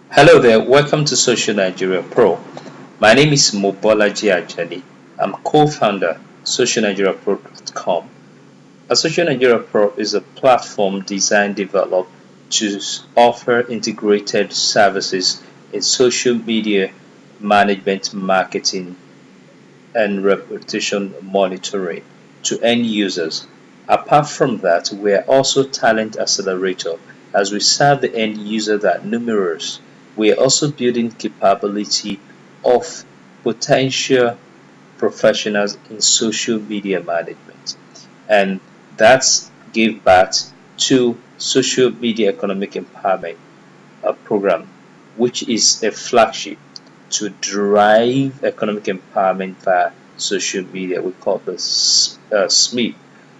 Hello there, welcome to Social Nigeria Pro. My name is Mobolaji Ajani. I'm co-founder socialnigeriapro.com. A Social Nigeria Pro is a platform designed developed to offer integrated services in social media management, marketing, and reputation monitoring to end users. Apart from that, we are also talent accelerator as we serve the end user that numerous. We are also building capability of potential professionals in social media management, and that's give birth to social media economic empowerment program, which is a flagship to drive economic empowerment via social media. We call this SMEEP.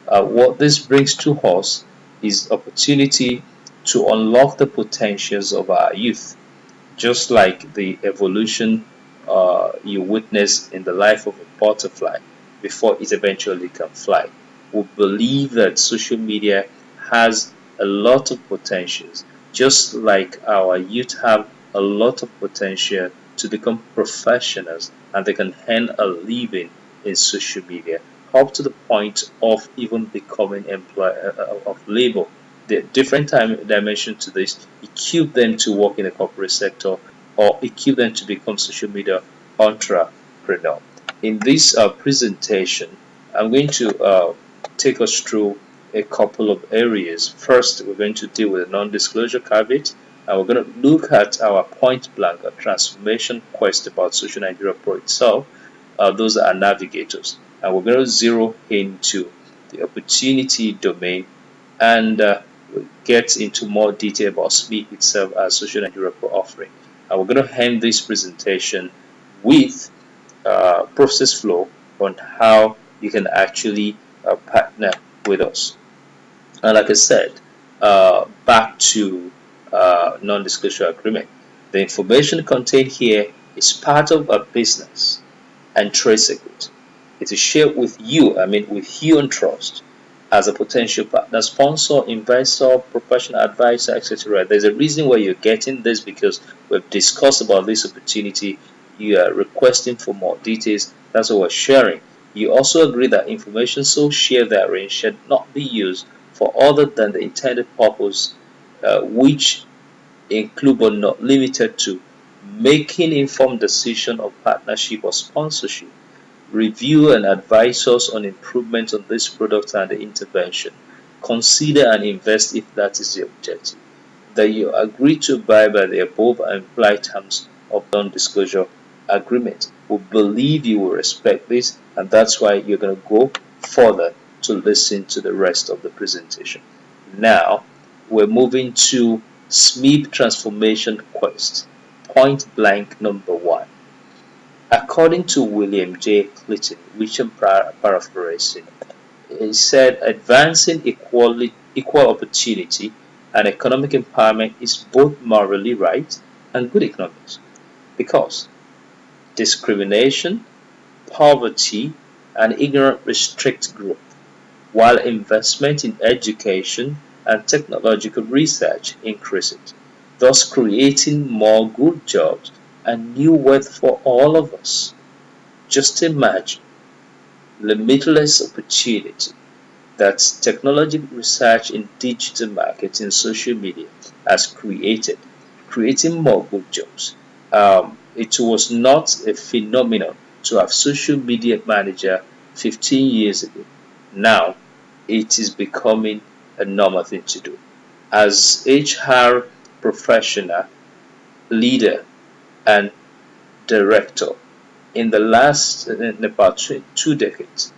What this brings to us is opportunity to unlock the potentials of our youth, just like the evolution you witness in the life of a butterfly before it eventually can fly. We believe that social media has a lot of potentials, just like our youth have a lot of potential to become professionals and they can earn a living in social media, up to the point of even becoming employee of labor. The different dimension to this equip them to work in the corporate sector or equip them to become social media entrepreneur. In this presentation, I'm going to take us through a couple of areas. First, we're going to deal with a non-disclosure caveat, and we're going to look at our point blank a transformation quest about Social Nigeria Pro itself. Those are navigators, and we're going to zero into the opportunity domain and get into more detail about SMEEP itself as Social Nigeria Pro offering. And we're going to end this presentation with process flow on how you can actually partner with us. And like I said, back to non-disclosure agreement. The information contained here is part of a business and trade secret. It is shared with you, with you on trust as a potential partner, sponsor, investor, professional advisor, etc. There's a reason why you're getting this because we've discussed about this opportunity. You are requesting for more details. That's what we're sharing. You also agree that information so shared therein should not be used for other than the intended purpose, which include but not limited to making informed decision of partnership or sponsorship, review and advise us on improvement on this product and the intervention, consider and invest if that is the objective, that you agree to abide by the above implied terms of non-disclosure agreement. We believe you will respect this, and that's why you're going to go further to listen to the rest of the presentation. Now, we're moving to SMEEP Transformation Quest, point blank number one. According to William J. Clinton, which I'm paraphrasing, he said advancing equal opportunity and economic empowerment is both morally right and good economics because discrimination, poverty, and ignorance restrict growth, while investment in education and technological research increases, thus creating more good jobs and new wealth for all of us. Just imagine limitless opportunity that technology research in digital marketing, social media has created, creating more good jobs. It was not a phenomenon to have social media manager 15 years ago. Now it is becoming a normal thing to do. As HR professional, leader, and director in the last in about 2 decades,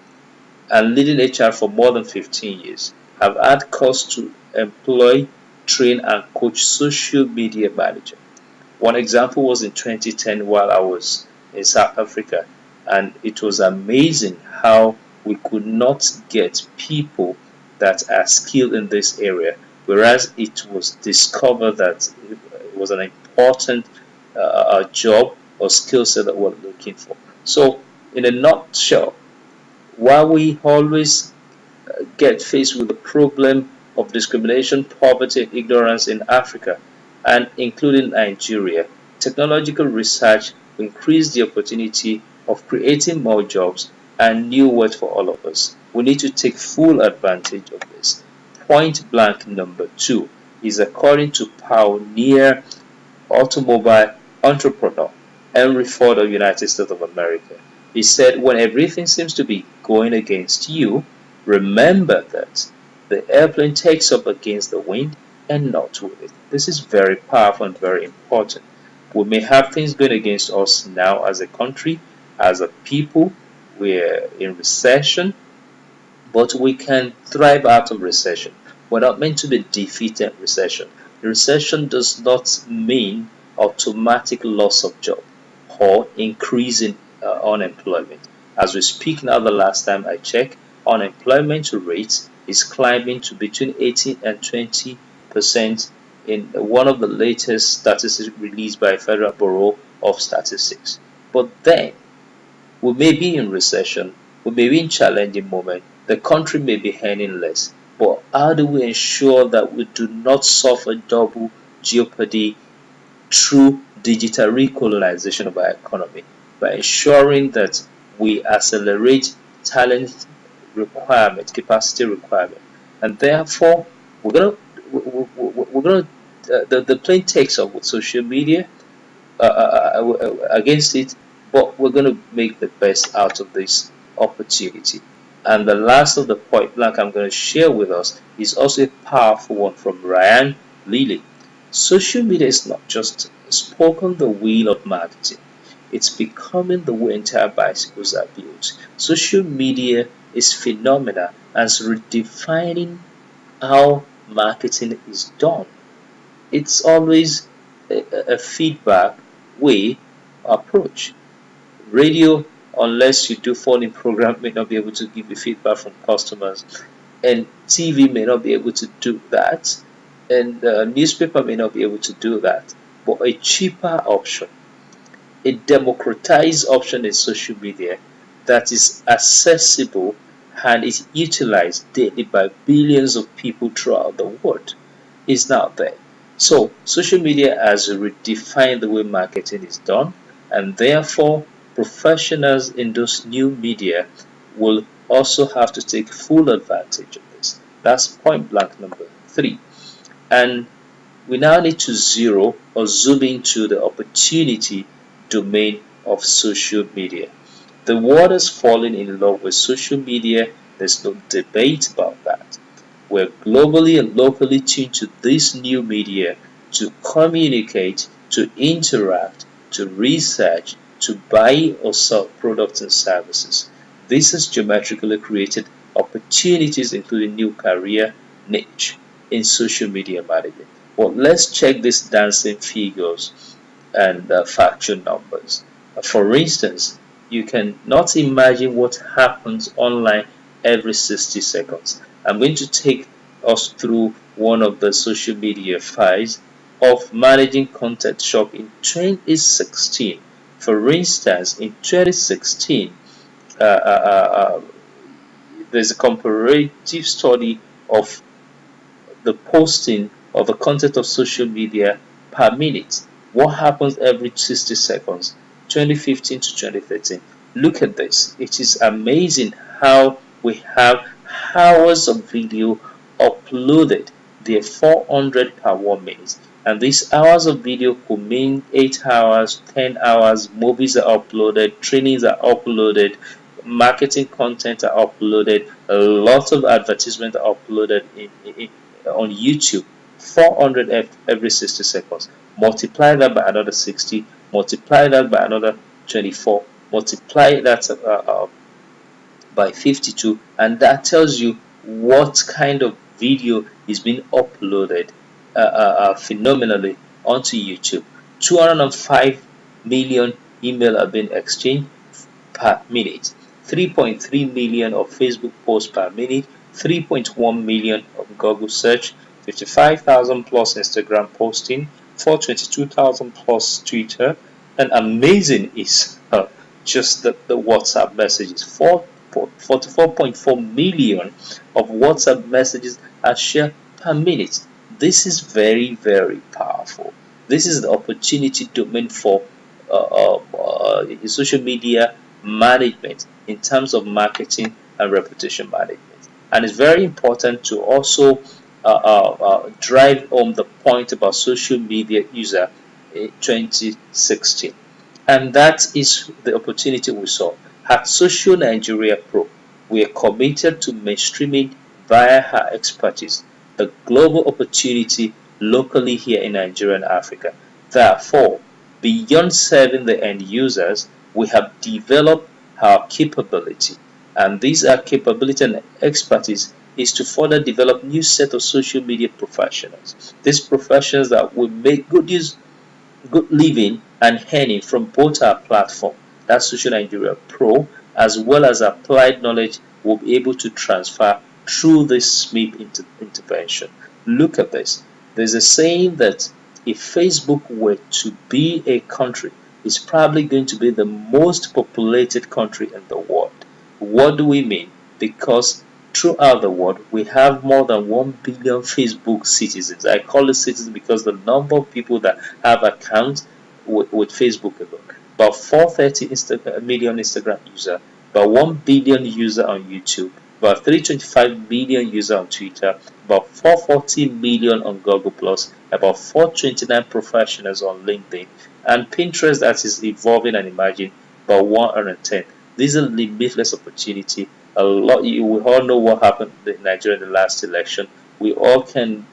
and leading HR for more than 15 years, have had cause to employ, train, and coach social media manager. One example was in 2010 while I was in South Africa, and it was amazing how we could not get people that are skilled in this area, whereas it was discovered that it was an important job or skill set that we're looking for. So, in a nutshell, while we always get faced with the problem of discrimination, poverty, and ignorance in Africa, and including Nigeria. Technological research will increase the opportunity of creating more jobs and new work for all of us. We need to take full advantage of this. Point blank number 2 is according to pioneer automobile entrepreneur Henry Ford of United States of America. He said, when everything seems to be going against you, remember that the airplane takes up against the wind and not with it. This is very powerful and very important. We may have things going against us now as a country, as a people. We're in recession, but we can thrive out of recession. We're not meant to be defeated in recession. Recession does not mean automatic loss of job or increase in unemployment. As we speak now, the last time I checked, unemployment rate is climbing to between 18 and 20% in one of the latest statistics released by Federal Bureau of Statistics. But then we may be in recession, we may be in challenging moment, the country may be earning less, but how do we ensure that we do not suffer double jeopardy through digital recolonization of our economy? By ensuring that we accelerate talent requirement, capacity requirement, and therefore the plane takes off with social media against it, but we're going to make the best out of this opportunity. And the last of the point blank I'm going to share with us is also a powerful one from Ryan Lilly. Social media is not just spoken the wheel of marketing, it's becoming the way entire bicycles are built. Social media is phenomenal as redefining how marketing is done. It's always a feedback way approach. Radio, unless you do phone-in program, may not be able to give you feedback from customers, and TV may not be able to do that, and newspaper may not be able to do that. But a cheaper option, a democratized option in social media that is accessible and is utilized daily by billions of people throughout the world is now there. So social media has redefined the way marketing is done, and therefore professionals in those new media will also have to take full advantage of this. That's point blank number 3. And we now need to zero or zoom into the opportunity domain of social media. The world is falling in love with social media. There's no debate about that. We're globally and locally tuned to this new media to communicate, to interact, to research, to buy or sell products and services. This has geometrically created opportunities, including new career niche in social media management. Well, let's check these dancing figures and factual numbers. For instance, you can not imagine what happens online every 60 seconds. I'm going to take us through one of the social media files of managing content shop in 2016. For instance, in 2016, there's a comparative study of the posting of the content of social media per minute. What happens every 60 seconds, 2015 to 2013. Look at this. It is amazing how we have hours of video uploaded. They're 400 per 1 minute. And these hours of video could mean 8 hours, 10 hours. Movies are uploaded, trainings are uploaded, marketing content are uploaded, a lot of advertisements are uploaded on YouTube. 400 every 60 seconds. Multiply that by another 60, multiply that by another 24, multiply that by 52, and that tells you what kind of video is being uploaded phenomenally onto YouTube. 205 million email are being exchanged per minute, 3.3 million of Facebook posts per minute, 3.1 million of Google search, 55,000 plus Instagram posting, 422,000 plus Twitter, and amazing is just the WhatsApp messages. 44.4 million of WhatsApp messages are shared per minute. This is very, very powerful. This is the opportunity domain for social media management in terms of marketing and reputation management. And it's very important to also drive home the point about social media user in 2016. And that is the opportunity we saw. At Social Nigeria Pro, we are committed to mainstreaming via our expertise the global opportunity locally here in Nigeria and Africa. Therefore, beyond serving the end users, we have developed our capability. And these are capability and expertise is to further develop new set of social media professionals. These professionals that will make good living and earning from both our platform, that's Social Nigeria Pro, as well as applied knowledge will be able to transfer through this SMEEP intervention. Look at this. There's a saying that if Facebook were to be a country, it's probably going to be the most populated country in the world. What do we mean? Because throughout the world, we have more than 1 billion Facebook citizens. I call it citizens because the number of people that have accounts with Facebook alone. About 430 million Instagram users, about 1 billion users on YouTube, about 325 million users on Twitter, about 440 million on Google Plus, about 429 professionals on LinkedIn, and Pinterest that is evolving and emerging, about 110. This is a limitless opportunity. We all know what happened in Nigeria in the last election. We all can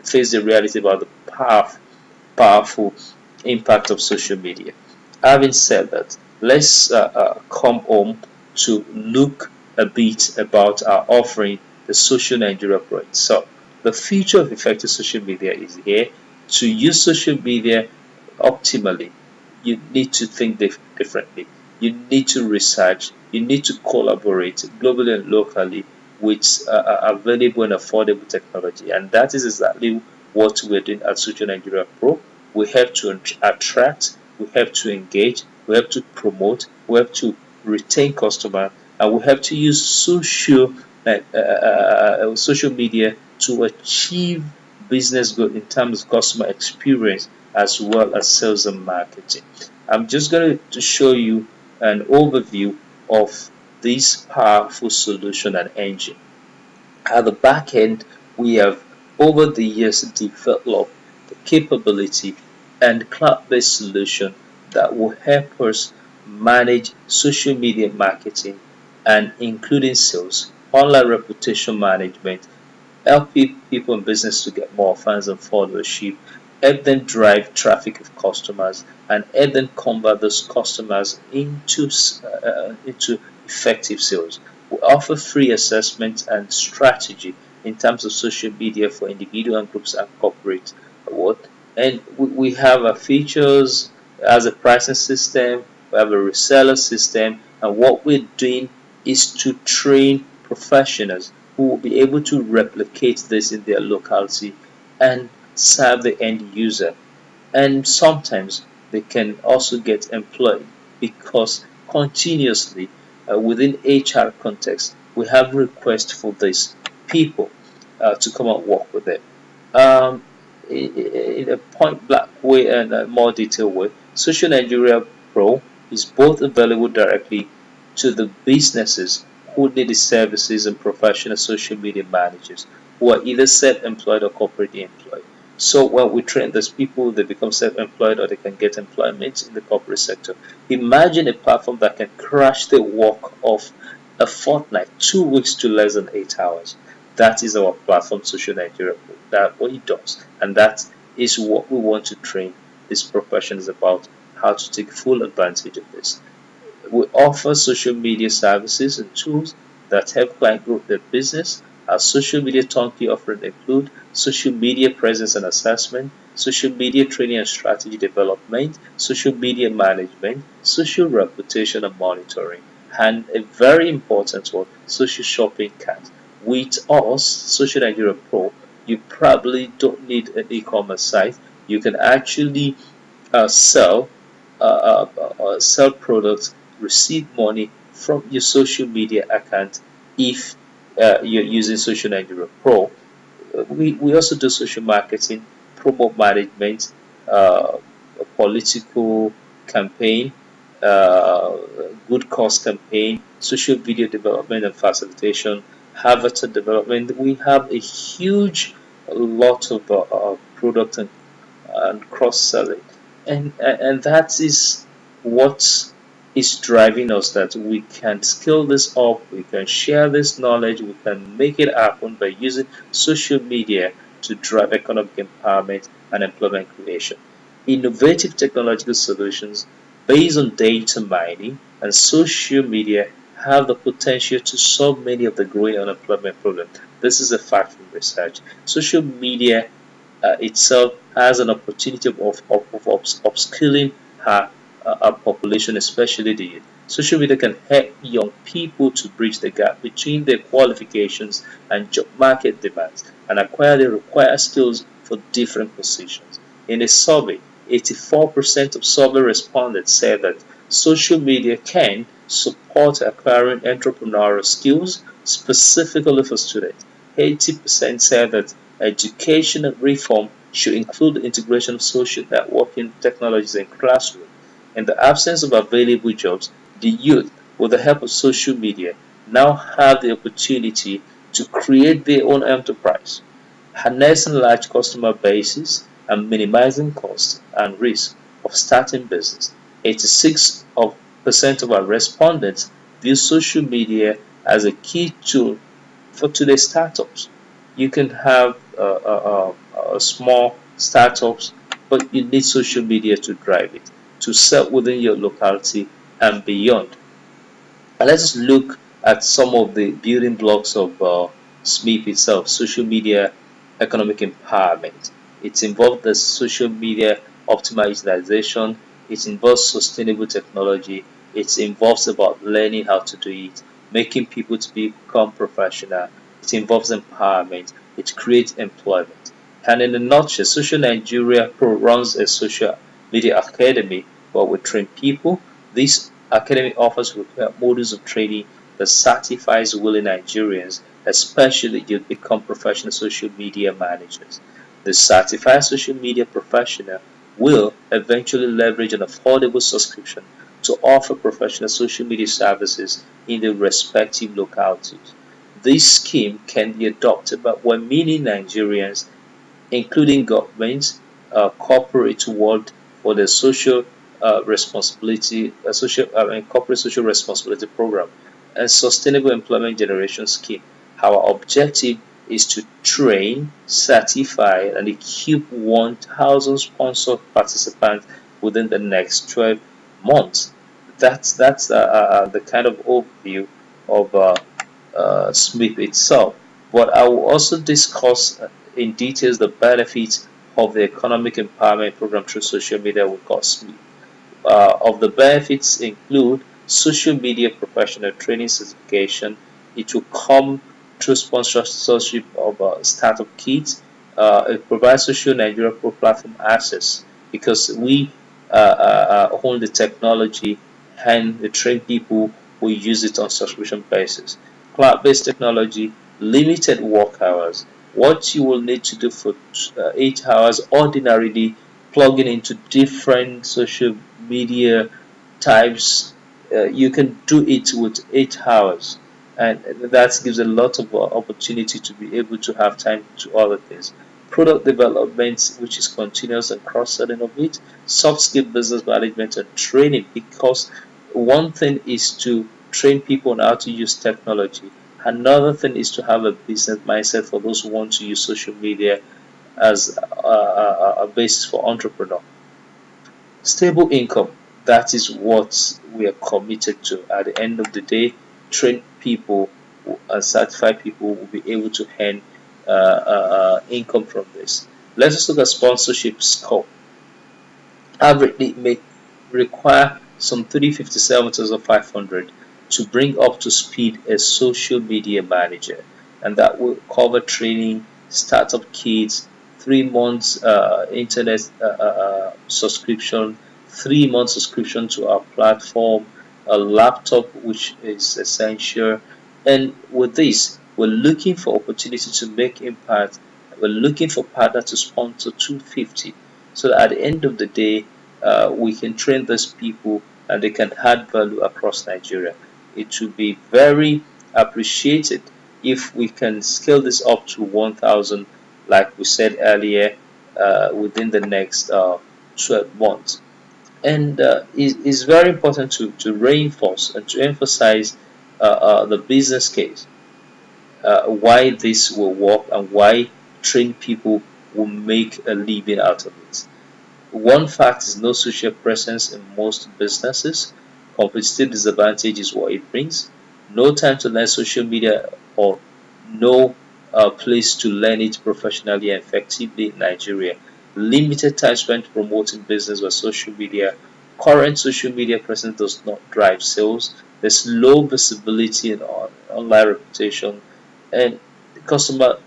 face the reality about the powerful impact of social media. Having said that, let's come home to look a bit about our offering, the Social Nigeria Pro itself. The future of effective social media is here. To use social media optimally, you need to think differently. You need to research. You need to collaborate globally and locally with available and affordable technology. And that is exactly what we're doing at Social Nigeria Pro. We have to attract, we have to engage, we have to promote, we have to retain customers, and we have to use social media to achieve business goals in terms of customer experience as well as sales and marketing. I'm just going to show you an overview of this powerful solution and engine. At the back end, we have over the years developed the capability and cloud-based solution that will help us manage social media marketing and including sales, online reputation management, help people in business to get more fans and followership, help them drive traffic of customers, and help them convert those customers into effective sales. We offer free assessment and strategy in terms of social media for individual and groups and corporate work. And we have a features as a pricing system, we have a reseller system, and what we're doing is to train professionals who will be able to replicate this in their locality and serve the end user. And sometimes they can also get employed because continuously within HR context we have requests for these people to come and work with them. In a point blank way and a more detailed way, Social Nigeria Pro is both available directly to the businesses who need the services and professional social media managers who are either self-employed or corporately employed. So when we train these people, they become self-employed or they can get employment in the corporate sector. Imagine a platform that can crash the work of a fortnight, 2 weeks to less than 8 hours. That is our platform, Social Nigeria. That's what it does, and that is what we want to train these professionals about how to take full advantage of this. We offer social media services and tools that help clients grow their business. Our social media turnkey offerings include social media presence and assessment, social media training and strategy development, social media management, social reputation and monitoring, and a very important one, social shopping cart. With us, Social Nigeria Pro, you probably don't need an e-commerce site. You can actually sell products, receive money from your social media account if you're using Social Nigeria Pro. We also do social marketing, promo management, uh, a political campaign, uh, good cause campaign, social video development and facilitation, avatar development. We have a huge lot of product and cross selling, and that is what is driving us, that we can scale this up, we can share this knowledge, we can make it happen by using social media to drive economic empowerment and employment creation. Innovative technological solutions based on data mining and social media have the potential to solve many of the growing unemployment problems. This is a fact from research. Social media itself has an opportunity of upskilling our population, especially the youth. Social media can help young people to bridge the gap between their qualifications and job market demands and acquire the required skills for different positions. In a survey, 84% of survey respondents said that social media can support acquiring entrepreneurial skills specifically for students. 80% said that education reform should include the integration of social networking technologies in classrooms. In the absence of available jobs, the youth, with the help of social media, now have the opportunity to create their own enterprise, harnessing large customer bases and minimizing costs and risk of starting business. 86% of our respondents view social media as a key tool for today's startups. You can have small startups, but you need social media to drive it, to sell within your locality and beyond. And let's look at some of the building blocks of SMEEP itself, social media economic empowerment. It involves the social media optimization, it involves sustainable technology, it involves about learning how to do it, making people to become professional, it involves empowerment, it creates employment. And in a nutshell, Social Nigeria Pro runs a social media academy where we train people. This academy offers required modules of training that certifies willing Nigerians, especially youth, become professional social media managers. The certified social media professional will eventually leverage an affordable subscription to offer professional social media services in their respective localities. This scheme can be adopted by 1 million Nigerians, including governments, corporate world, for the social responsibility, corporate social responsibility program, and sustainable employment generation scheme. Our objective is to train, certify, and equip 1,000 sponsored participants within the next 12 months. That's the kind of overview of SMEEP itself. But I will also discuss in details the benefits of the Economic Empowerment Program through social media we call SMEEP. Of the benefits include social media professional training certification. It will come through sponsorship of startup kits. It provides Social Nigeria Pro platform access because we own the technology and the train people who use it on subscription basis. Cloud-based technology, limited work hours. What you will need to do for 8 hours ordinarily, plugging into different social media types, you can do it with 8 hours, and that gives a lot of opportunity to be able to have time to other things. Product development, which is continuous and cross-selling of it, soft skill business management and training, because one thing is to train people on how to use technology. Another thing is to have a business mindset for those who want to use social media as a basis for entrepreneur. Stable income, that is what we are committed to. At the end of the day, trained people and certified people will be able to earn income from this. Let's just look at sponsorship scope. Averagely, may require some 357,500 to bring up to speed a social media manager, and that will cover training, startup kits, 3 months internet subscription, 3 months subscription to our platform, a laptop which is essential, and with this, we're looking for opportunity to make impact We're looking for partner to sponsor 250, so that at the end of the day, we can train those people and they can add value across Nigeria. It will be very appreciated if we can scale this up to 1,000, like we said earlier, within the next 12 months. And it's very important to reinforce and to emphasize the business case, why this will work and why trained people will make a living out of it. One fact is no social presence in most businesses. Competitive disadvantage is what it brings. No time to learn social media, or no place to learn it professionally and effectively in Nigeria. Limited time spent promoting business with social media. Current social media presence does not drive sales. There's low visibility and online reputation, and customer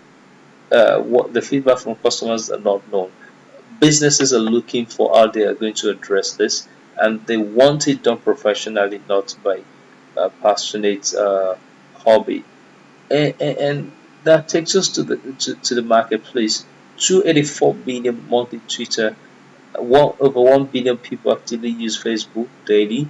what the feedback from customers are not known. Businesses are looking for how they are going to address this, and they want it done professionally, not by passionate hobby. And that takes us to the marketplace. 284 billion monthly Twitter, over 1 billion people actively use Facebook daily.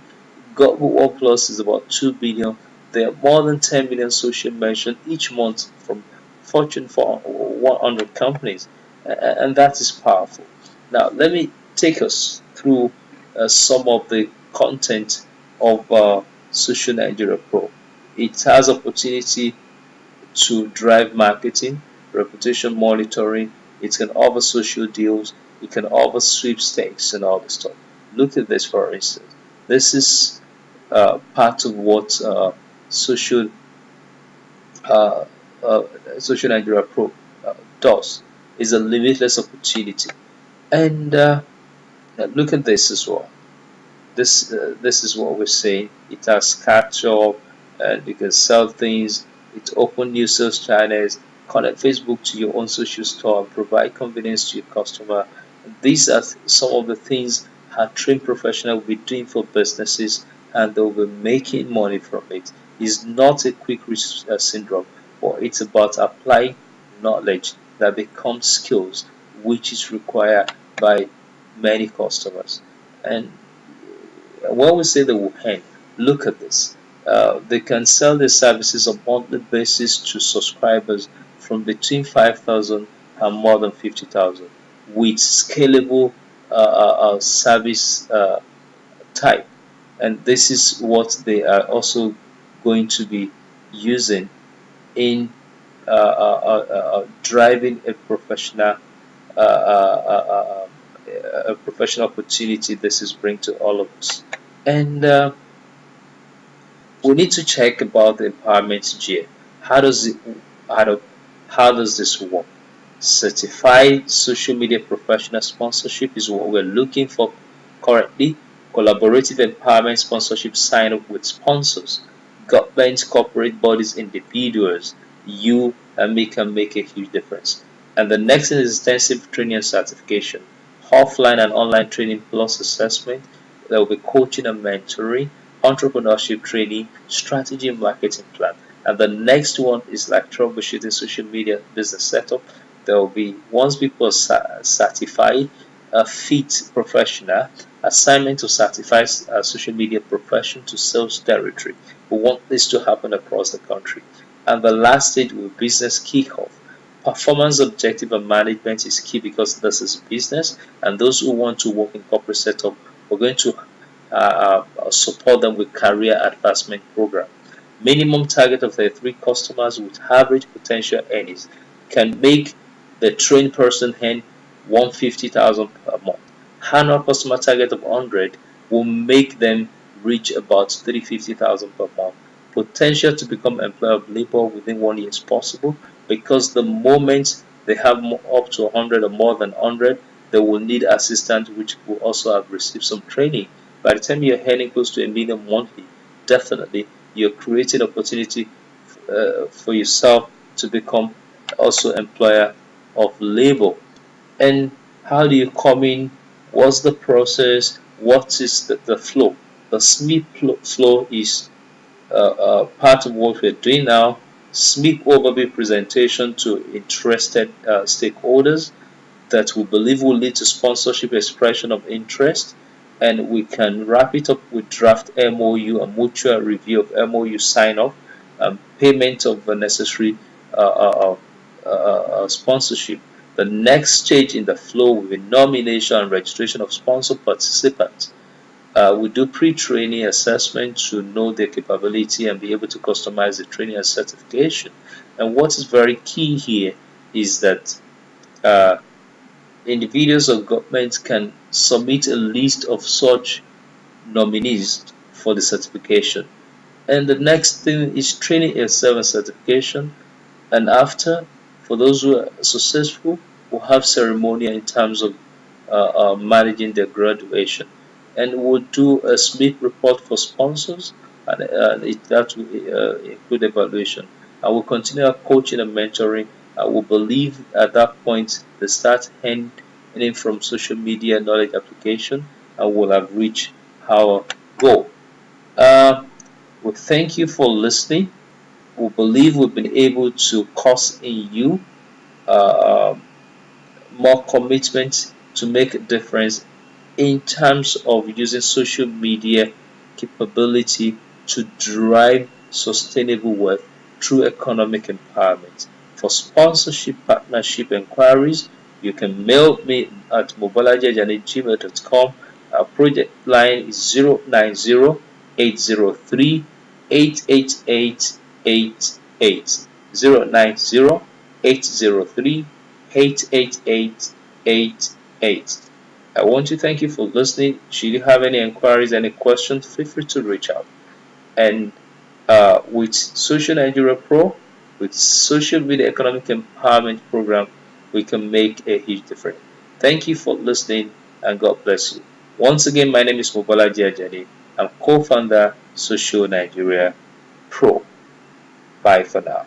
Google One Plus is about 2 billion. There are more than 10 million social mentions each month from Fortune 100 companies, and that is powerful. Now, let me take us through some of the content of Social Nigeria Pro. It has opportunity to drive marketing, reputation monitoring. It can offer social deals. It can offer sweepstakes and all this stuff. Look at this, for instance. This is part of what social uh, uh, Social Nigeria Pro does. Is a limitless opportunity. And look at this as well. This is what we're saying. It has catch-up, and you can sell things. It open new sales channels, connect Facebook to your own social store, and provide convenience to your customer. These are some of the things our trained professional will be doing for businesses, and they'll be making money from it. It's not a quick rich syndrome, but it's about applying knowledge that becomes skills, which is required by many customers. And when we say they will earn, look at this. They can sell their services on a monthly basis to subscribers from between 5,000 and more than 50,000 with scalable service type. And this is what they are also going to be using in driving a professional opportunity this is bring to all of us. And we need to check about the empowerment gear. How does it how, do, how does this work? Certified social media professional sponsorship is what we're looking for currently. Collaborative empowerment sponsorship sign up with sponsors, governments, corporate bodies, individuals. You and me can make a huge difference. And the next thing is extensive training and certification, offline and online training plus assessment. There will be coaching and mentoring, entrepreneurship training, strategy and marketing plan. And the next one is like troubleshooting social media business setup. There will be, once people are certified, a fit professional, assignment to certify a social media profession to sales territory. We want this to happen across the country. And the last stage will be business kickoff. Performance objective and management is key because this is business, and those who want to work in corporate setup, we're going to support them with career advancement program. Minimum target of 33 customers with average potential earnings can make the trained person earn 150,000 per month. Annual customer target of 100 will make them reach about 350,000 per month. Potential to become employer of labor within 1 year is possible because the moment they have up to 100 or more than 100, they will need assistance, which will also have received some training. By the time you're earning close to a million monthly, definitely you're creating opportunity for yourself to become also employer of labor. And how do you come in? What's the process? What is the flow? The SMEEP flow is part of what we're doing now. SMEEP overview presentation to interested stakeholders that we believe will lead to sponsorship expression of interest, and we can wrap it up with draft MOU and mutual review of MOU sign off and payment of the necessary sponsorship. The next stage in the flow will be nomination and registration of sponsor participants. We do pre-training assessment to know their capability and be able to customize the training and certification. And what is very key here is that uh, individuals or governments can submit a list of such nominees for the certification. And the next thing is training itself and certification. And after, for those who are successful, we'll have ceremony in terms of managing their graduation. And we'll do a SMEEP report for sponsors, and that will include evaluation. I will continue our coaching and mentoring. I will believe at that point the start ending from social media knowledge application, and will have reached our goal. Uh, we thank you for listening. We believe we've been able to cause in you uh, more commitment to make a difference in terms of using social media capability to drive sustainable wealth through economic empowerment. For sponsorship, partnership inquiries, you can mail me at mobolajiajani@gmail.com. Our project line is 090-803-88888. 090-803-88888. I want to thank you for listening. Should you have any inquiries, any questions, feel free to reach out. And with Social Nigeria Pro, with Social Media Economic Empowerment Program, we can make a huge difference. Thank you for listening, and God bless you. Once again, my name is Mobolaji Ajani. I'm co-founder Social Nigeria Pro. Bye for now.